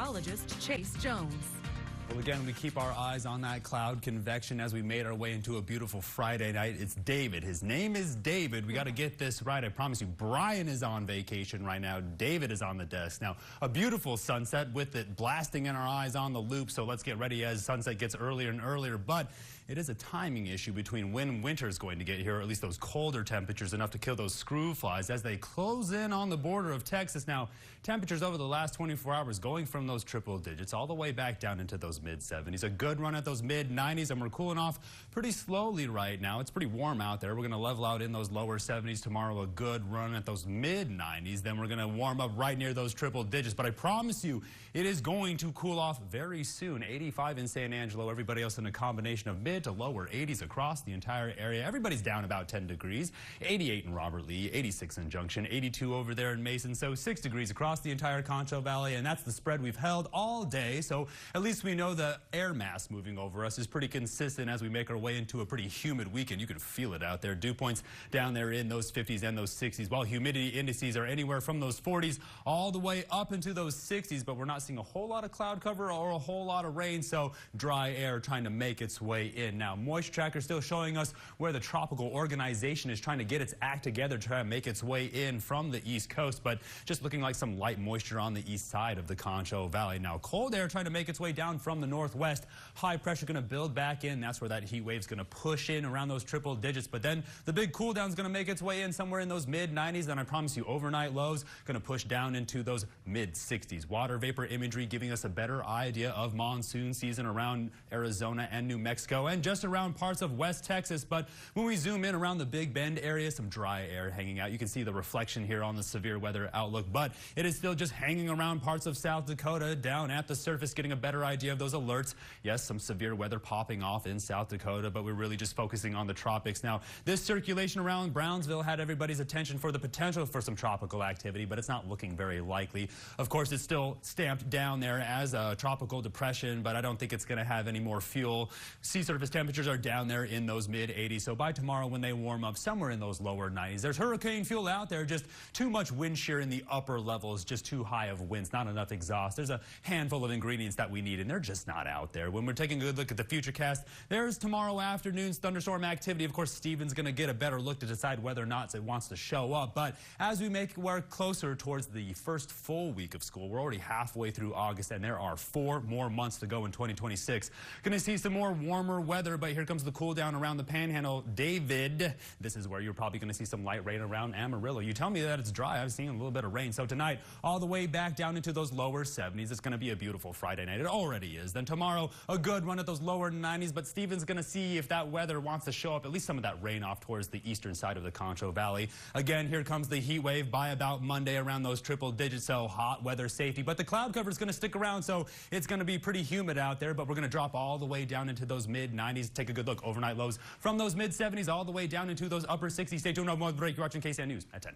meteorologist Chase Jones. Well, again, we keep our eyes on that cloud convection as we made our way into a beautiful Friday night. It's David. His name is David. We got to get this right. I promise you. Brian is on vacation right now. David is on the desk. Now, a beautiful sunset with it blasting in our eyes on the loop. So let's get ready as sunset gets earlier and earlier. But it is a timing issue between when winter is going to get here, or at least those colder temperatures enough to kill those screw flies as they close in on the border of Texas. Now, temperatures over the last 24 hours going from those triple digits all the way back down into those mid-70s. A good run at those mid-90s, and we're cooling off pretty slowly right now. It's pretty warm out there. We're going to level out in those lower 70s tomorrow. A good run at those mid-90s. Then we're going to warm up right near those triple digits. But I promise you, it is going to cool off very soon. 85 in San Angelo. Everybody else in a combination of mid to lower 80s across the entire area. Everybody's down about 10 degrees. 88 in Robert Lee, 86 in Junction, 82 over there in Mason. So 6 degrees across the entire Concho Valley, and that's the spread we've held all day. So at least we know the air mass moving over us is pretty consistent as we make our way into a pretty humid weekend. You can feel it out there. Dew points down there in those 50s and those 60s, while humidity indices are anywhere from those 40s all the way up into those 60s. But we're not seeing a whole lot of cloud cover or a whole lot of rain, so dry air trying to make its way in. Now, Moisture Tracker still showing us where the tropical organization is trying to get its act together to try to make its way in from the east coast, but just looking like some light moisture on the east side of the Concho Valley. Now, cold air trying to make its way down from the northwest. High pressure going to build back in. That's where that heat wave is going to push in around those triple digits. But then the big cool down is going to make its way in somewhere in those mid-90s. Then I promise you, overnight lows going to push down into those mid-60s. Water vapor imagery giving us a better idea of monsoon season around Arizona and New Mexico and just around parts of West Texas. But when we zoom in around the Big Bend area, some dry air hanging out. You can see the reflection here on the severe weather outlook, but it is still just hanging around parts of South Dakota down at the surface, getting a better idea of those alerts. Yes, some severe weather popping off in South Dakota, but we're really just focusing on the tropics. Now, this circulation around Brownsville had everybody's attention for the potential for some tropical activity, but it's not looking very likely. Of course, it's still stamped down there as a tropical depression, but I don't think it's going to have any more fuel. Sea surface temperatures are down there in those mid-80s, so by tomorrow when they warm up somewhere in those lower 90s, there's hurricane fuel out there, just too much wind shear in the upper levels, just too high of winds, not enough exhaust. There's a handful of ingredients that we need, and they're just not out there. When we're taking a good look at the futurecast, there's tomorrow afternoon's thunderstorm activity. Of course, Steven's going to get a better look to decide whether or not it wants to show up, but as we make our closer towards the first full week of school, we're already halfway through August, and there are 4 more months to go in 2026. Going to see some more warmer weather, but here comes the cool down around the Panhandle. David, this is where you're probably going to see some light rain around Amarillo. You tell me that it's dry. I've seen a little bit of rain. So tonight, all the way back down into those lower 70s. It's going to be a beautiful Friday night. It already is. Then tomorrow, a good run at those lower 90s, but Steven's going to see if that weather wants to show up, at least some of that rain off towards the eastern side of the Concho Valley. Again, here comes the heat wave by about Monday around those triple digits, so hot weather safety. But the cloud cover is going to stick around, so it's going to be pretty humid out there, but we're going to drop all the way down into those mid-90s. Take a good look. Overnight lows from those mid-70s all the way down into those upper 60s. Stay tuned. No more break. You're watching KSAN News at 10.